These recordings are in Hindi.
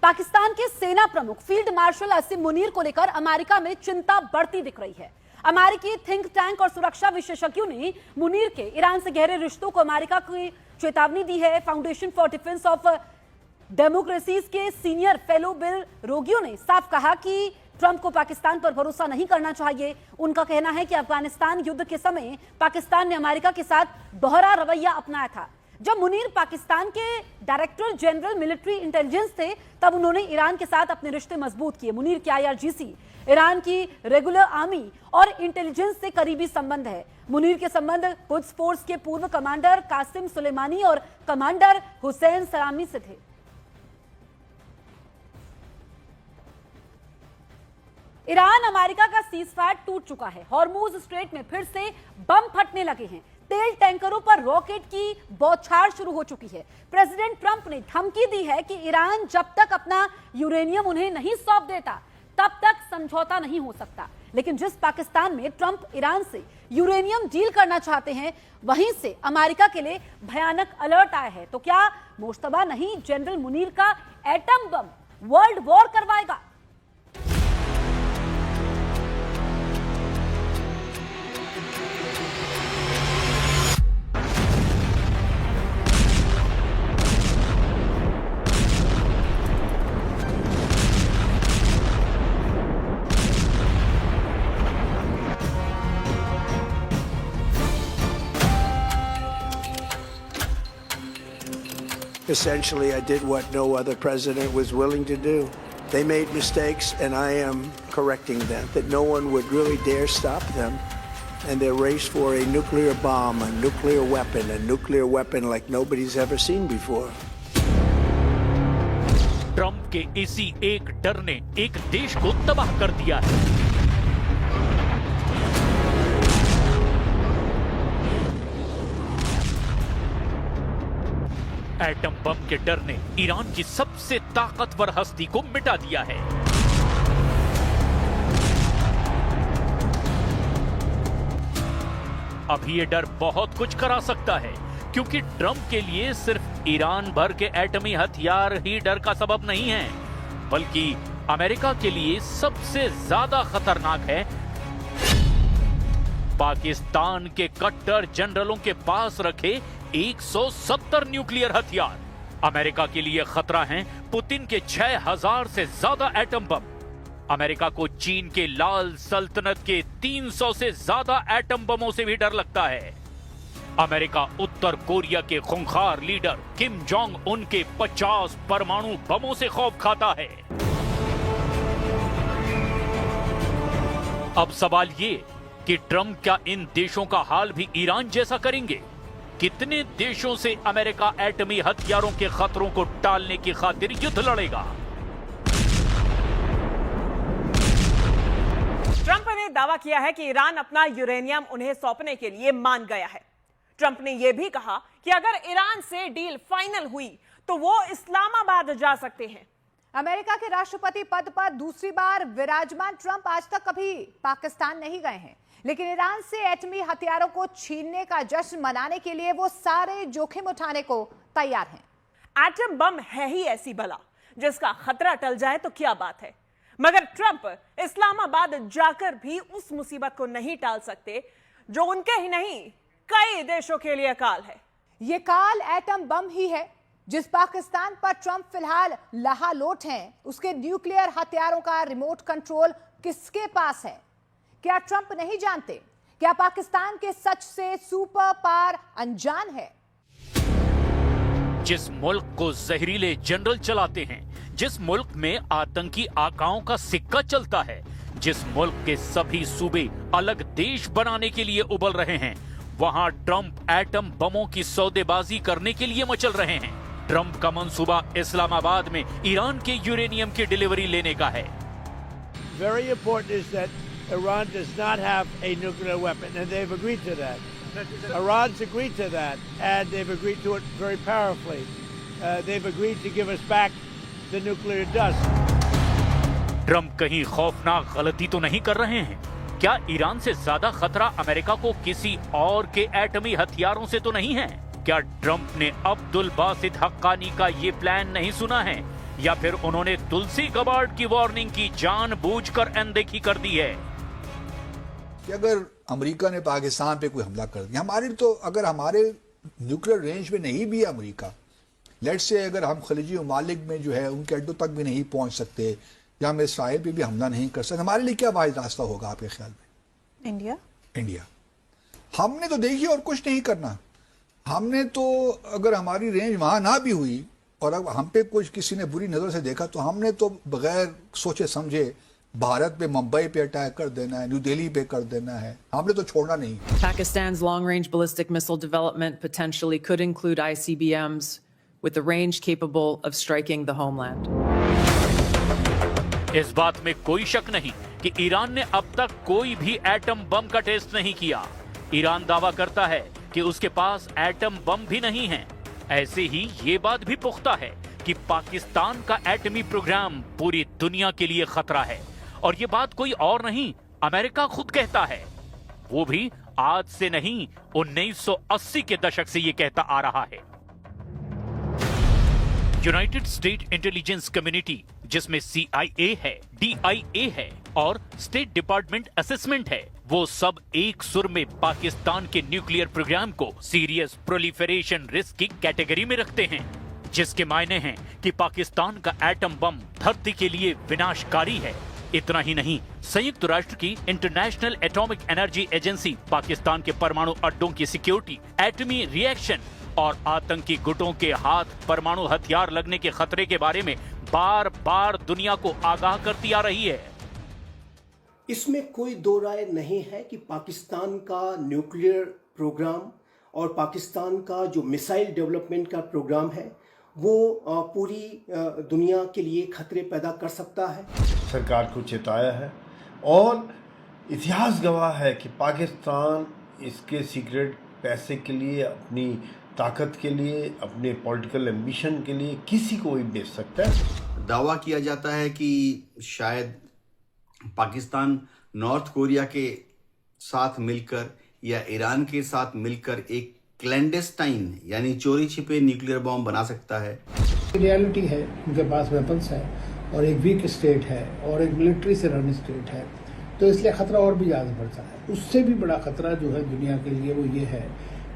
पाकिस्तान के सेना प्रमुख फील्ड मार्शल असीम मुनीर को लेकर अमेरिका में चिंता बढ़ती दिख रही है। अमेरिकी थिंक टैंक और सुरक्षा विशेषज्ञों ने मुनीर के ईरान से गहरे रिश्तों को अमेरिका की चेतावनी दी है। Foundation for defence of democracies के सीनियर फेलो बिल रोगियो ने साफ कहा कि ट्रंप को पाकिस्तान पर भरोसा नहीं करना चाहिए। उनका कहना है कि अफगानिस्तान युद्ध के समय पाकिस्तान ने अमेरिका के साथ दोहरा रवैया अपनाया था। जब मुनीर पाकिस्तान के डायरेक्टर जनरल मिलिट्री इंटेलिजेंस थे तब उन्होंने ईरान के साथ अपने रिश्ते मजबूत किए। मुनीर के IRGC ईरान की रेगुलर आर्मी और इंटेलिजेंस से करीबी संबंध है। मुनीर के संबंध कुद्स फोर्स के पूर्व कमांडर कासिम सुलेमानी और कमांडर हुसैन सलामी से थे। ईरान अमेरिका का सीजफायर टूट चुका है। हॉर्मुज स्ट्रेट में फिर से बम फटने लगे हैं। तेल टैंकरों पर रॉकेट की बौछार शुरू हो चुकी है। प्रेसिडेंट ट्रंप ने धमकी दी है कि ईरान जब तक अपना यूरेनियम उन्हें नहीं सौंप देता तब तक समझौता नहीं हो सकता। लेकिन जिस पाकिस्तान में ट्रंप ईरान से यूरेनियम डील करना चाहते हैं वहीं से अमेरिका के लिए भयानक अलर्ट आया है। तो क्या मुश्तबा नहीं जनरल मुनीर का एटम बम वर्ल्ड वॉर करवाएगा? Essentially, I did what no other president was willing to do. They made mistakes, and I am correcting them, that no one would really dare stop them. And their race for a nuclear bomb, a nuclear weapon like nobody's ever seen before. Trump के इसी एक डर ने एक देश को तबाह कर दिया है। एटम बम के डर ने ईरान की सबसे ताकतवर हस्ती को मिटा दिया है। अभी ये डर बहुत कुछ करा सकता है, क्योंकि ट्रंप के लिए सिर्फ ईरान भर के एटमी हथियार ही डर का सबब नहीं है, बल्कि अमेरिका के लिए सबसे ज्यादा खतरनाक है पाकिस्तान के कट्टर जनरलों के पास रखे 170 न्यूक्लियर हथियार। अमेरिका के लिए खतरा हैं पुतिन के 6000 से ज्यादा एटम बम। अमेरिका को चीन के लाल सल्तनत के 300 से ज्यादा एटम बमों से भी डर लगता है। अमेरिका उत्तर कोरिया के खूंखार लीडर किम जोंग उन के 50 परमाणु बमों से खौफ खाता है। अब सवाल ये कि ट्रंप क्या इन देशों का हाल भी ईरान जैसा करेंगे? कितने देशों से अमेरिका एटमी हथियारों के खतरों को टालने की खातिर युद्ध लड़ेगा? ट्रंप ने दावा किया है कि ईरान अपना यूरेनियम उन्हें सौंपने के लिए मान गया है। ट्रंप ने यह भी कहा कि अगर ईरान से डील फाइनल हुई तो वो इस्लामाबाद जा सकते हैं। अमेरिका के राष्ट्रपति पद पर दूसरी बार विराजमान ट्रंप आज तक कभी पाकिस्तान नहीं गए हैं, लेकिन ईरान से एटमी हथियारों को छीनने का जश्न मनाने के लिए वो सारे जोखिम उठाने को तैयार हैं। एटम बम है ही ऐसी बला जिसका खतरा टल जाए तो क्या बात है, मगर ट्रंप इस्लामाबाद जाकर भी उस मुसीबत को नहीं टाल सकते जो उनके ही नहीं कई देशों के लिए काल है। ये काल एटम बम ही है। जिस पाकिस्तान पर ट्रंप फिलहाल लहालोट हैं, उसके न्यूक्लियर हथियारों का रिमोट कंट्रोल किसके पास है? क्या ट्रंप नहीं जानते? क्या पाकिस्तान के सच से सुपर पावर अनजान है? जिस मुल्क को जहरीले जनरल चलाते हैं, जिस मुल्क में आतंकी आकाओं का सिक्का चलता है, जिस मुल्क के सभी सूबे अलग देश बनाने के लिए उबल रहे हैं, वहां ट्रंप एटम बमों की सौदेबाजी करने के लिए मचल रहे हैं। ट्रंप का मंसूबा इस्लामाबाद में ईरान के यूरेनियम की डिलीवरी लेने का है। Very important is that Iran does not have a nuclear weapon, and they've agreed to that. Iran's agreed to that, and they've agreed to it very powerfully. They've agreed to give us back the nuclear dust. Trump कहीं खौफनाक गलती तो नहीं कर रहे हैं? क्या ईरान से ज्यादा खतरा अमेरिका को किसी और के एटमी हथियारों से तो नहीं है? क्या ट्रंप ने अब्दुल बासित हक्कानी का ये प्लान नहीं सुना है? या फिर उन्होंने तुलसी गबार्ड की वार्निंग की जानबूझकर अनदेखी कर दी है? कि अगर अमेरिका ने पाकिस्तान पे कोई हमला कर दिया, हमारे तो अगर हमारे न्यूक्लियर रेंज में नहीं भी है अमेरिका, लेट्स से अगर हम खलीजी ममालिक में जो है उनके अड्डों तक भी नहीं पहुंच सकते या हम इसराइल पे भी हमला नहीं कर सकते, हमारे लिए क्या वाहिद रास्ता होगा आपके ख्याल में? इंडिया। हमने तो देखिए और कुछ नहीं करना। हमने तो अगर हमारी रेंज वहां ना भी हुई और अब हम पे कुछ किसी ने बुरी नजर से देखा तो हमने तो बगैर सोचे समझे भारत पे, मुंबई पे अटैक कर देना है, न्यू दिल्ली पे कर देना है, हमने तो छोड़ना नहीं। Pakistan's long-range ballistic missile development potentially could include ICBMs with a range capable of striking the homeland. इस बात में कोई शक नहीं कि ईरान ने अब तक कोई भी एटम बम का टेस्ट नहीं किया। ईरान दावा करता है कि उसके पास एटम बम भी नहीं है। ऐसे ही ये बात भी पुख्ता है कि पाकिस्तान का एटमी प्रोग्राम पूरी दुनिया के लिए खतरा है, और ये बात कोई और नहीं, अमेरिका खुद कहता है। वो भी आज से नहीं, 1980 के दशक से ये कहता आ रहा है। यूनाइटेड स्टेट इंटेलिजेंस कम्युनिटी, जिसमें CIA है, DIA है और स्टेट डिपार्टमेंट असेसमेंट है, वो सब एक सुर में पाकिस्तान के न्यूक्लियर प्रोग्राम को सीरियस प्रोलिफरेशन रिस्क की कैटेगरी में रखते हैं, जिसके मायने हैं कि पाकिस्तान का एटम बम धरती के लिए विनाशकारी है। इतना ही नहीं, संयुक्त राष्ट्र की international atomic energy agency Pakistan के परमाणु अड्डों की सिक्योरिटी, एटमी रिएक्शन और आतंकी गुटों के हाथ परमाणु हथियार लगने के खतरे के बारे में बार बार दुनिया को आगाह करती आ रही है। इसमें कोई दो राय नहीं है कि पाकिस्तान का न्यूक्लियर प्रोग्राम और पाकिस्तान का जो मिसाइल डेवलपमेंट का प्रोग्राम है वो पूरी दुनिया के लिए खतरे पैदा कर सकता है। सरकार को चेताया है और इतिहास गवाह है कि पाकिस्तान इसके सीक्रेट पैसे के लिए, अपनी ताकत के लिए, अपने पॉलिटिकल एम्बिशन के लिए किसी को भी बेच सकता है। दावा किया जाता है कि शायद पाकिस्तान नॉर्थ कोरिया के साथ मिलकर या ईरान के साथ मिलकर एक क्लैंडेस्टाइन यानी चोरी छिपे न्यूक्लियर बॉम्ब बना सकता है। रियलिटी है, उनके पास वेपन्स है और एक वीक स्टेट है और एक मिलिट्री से रन स्टेट है, तो इसलिए खतरा और भी ज़्यादा बढ़ता है। उससे भी बड़ा खतरा जो है दुनिया के लिए वो ये है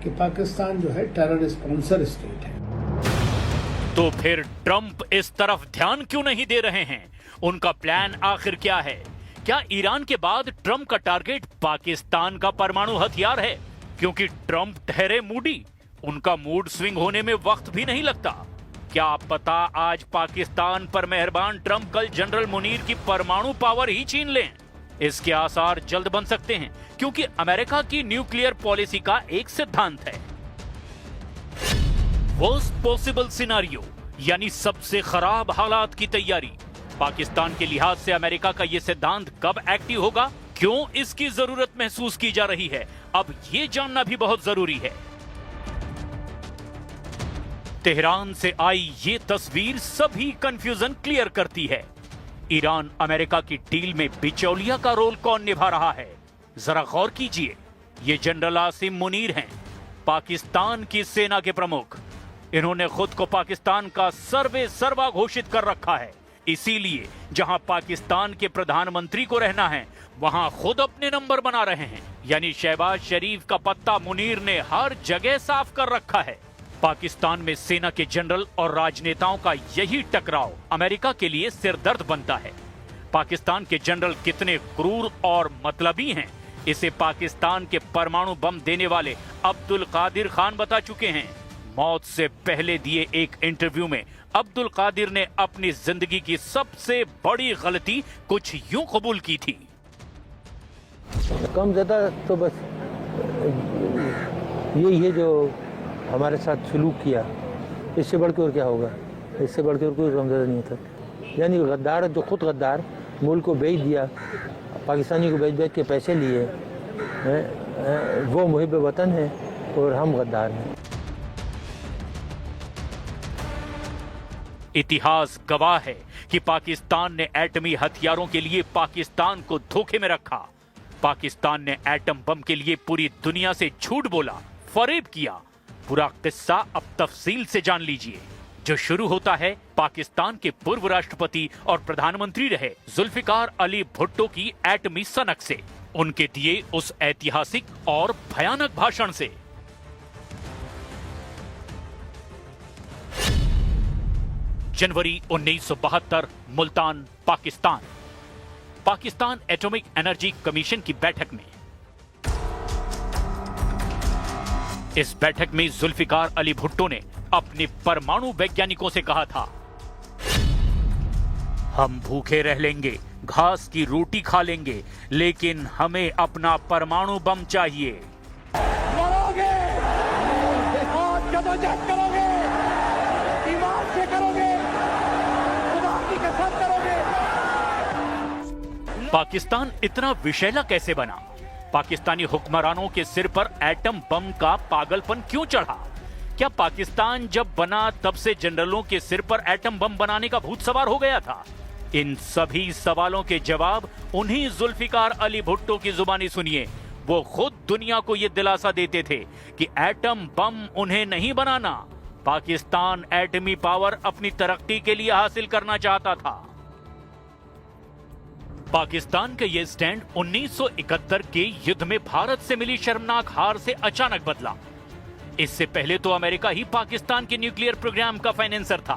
कि पाकिस्तान जो है टेरर स्पॉन्सर स्टेट है। तो फिर ट्रंप इस तरफ ध्यान क्यों नहीं दे रहे हैं? उनका प्लान आखिर क्या है? क्या ईरान के बाद ट्रंप का टारगेट पाकिस्तान का परमाणु हथियार है? क्योंकि ट्रंप ठहरे मूडी, उनका मूड स्विंग होने में वक्त भी नहीं लगता। क्या पता आज पाकिस्तान पर मेहरबान ट्रंप कल जनरल मुनीर की परमाणु पावर ही छीन लें। इसके आसार जल्द बन सकते हैं, क्योंकि अमेरिका की न्यूक्लियर पॉलिसी का एक सिद्धांत है, वर्स्ट पॉसिबल सिनारियो, यानी सबसे खराब हालात की तैयारी। पाकिस्तान के लिहाज से अमेरिका का यह सिद्धांत कब एक्टिव होगा, क्यों इसकी जरूरत महसूस की जा रही है, अब यह जानना भी बहुत जरूरी है। तेहरान से आई ये तस्वीर सभी कंफ्यूजन क्लियर करती है। ईरान अमेरिका की डील में बिचौलिया का रोल कौन निभा रहा है, जरा गौर कीजिए। ये जनरल आसिम मुनीर हैं, पाकिस्तान की सेना के प्रमुख। इन्होंने खुद को पाकिस्तान का सर्वे सर्वा घोषित कर रखा है। इसीलिए जहां पाकिस्तान के प्रधानमंत्री को रहना है, वहां खुद अपने नंबर बना रहे हैं। यानी शहबाज शरीफ का पत्ता मुनीर ने हर जगह साफ कर रखा है। पाकिस्तान में सेना के जनरल और राजनेताओं का यही टकराव अमेरिका के लिए सिरदर्द बनता है। पाकिस्तान के जनरल कितने क्रूर और मतलबी हैं, इसे पाकिस्तान के परमाणु बम देने वाले अब्दुल कादिर खान बता चुके हैं। मौत से पहले दिए एक इंटरव्यू में अब्दुल कादिर ने अपनी जिंदगी की सबसे बड़ी गलती कुछ यूं कबूल की थी। कम ज्यादा तो बस यही है जो हमारे साथ सलूक किया, इससे बढ़ के और क्या होगा, इससे बढ़ के और कोई कम ज्यादा नहीं था। यानी गद्दार जो खुद गद्दार मुल्क को बेच दिया, पाकिस्तानी को बेच के पैसे लिए, वो मुहिब वतन है और हम गद्दार हैं। इतिहास गवाह है कि पाकिस्तान ने एटमी हथियारों के लिए पाकिस्तान को धोखे में रखा। पाकिस्तान ने एटम बम के लिए पूरी दुनिया से झूठ बोला, फरेब किया। पूरा किस्सा अब तफसील से जान लीजिए। जो शुरू होता है पाकिस्तान के पूर्व राष्ट्रपति और प्रधानमंत्री रहे जुल्फिकार अली भुट्टो की एटमी सनक से, उनके दिए उस ऐतिहासिक और भयानक भाषण से। जनवरी 1972, Multan, Pakistan. Pakistan atomic energy commission की बैठक में। इस बैठक में जुल्फिकार अली भुट्टो ने अपने परमाणु वैज्ञानिकों से कहा था, हम भूखे रह लेंगे, घास की रोटी खा लेंगे, लेकिन हमें अपना परमाणु बम चाहिए। लड़ोगे और जदोजहद करोगे, ईमान से करोगे, खुदा की कसम करोगे। पाकिस्तान इतना विषैला कैसे बना? पाकिस्तानी हुक्मरानों के सिर पर एटम बम का पागलपन क्यों चढ़ा? क्या पाकिस्तान जब बना तब से जनरलों के सिर पर एटम बम बनाने का भूत सवार हो गया था? इन सभी सवालों के जवाब उन्हीं जुल्फिकार अली भुट्टो की जुबानी सुनिए। वो खुद दुनिया को यह दिलासा देते थे कि एटम बम उन्हें नहीं बनाना, पाकिस्तान एटमी पावर अपनी तरक्की के लिए हासिल करना चाहता था। पाकिस्तान का यह स्टैंड 1971 के युद्ध में भारत से मिली शर्मनाक हार से अचानक बदला। इससे पहले तो अमेरिका ही पाकिस्तान के न्यूक्लियर प्रोग्राम का फाइनेंसर था।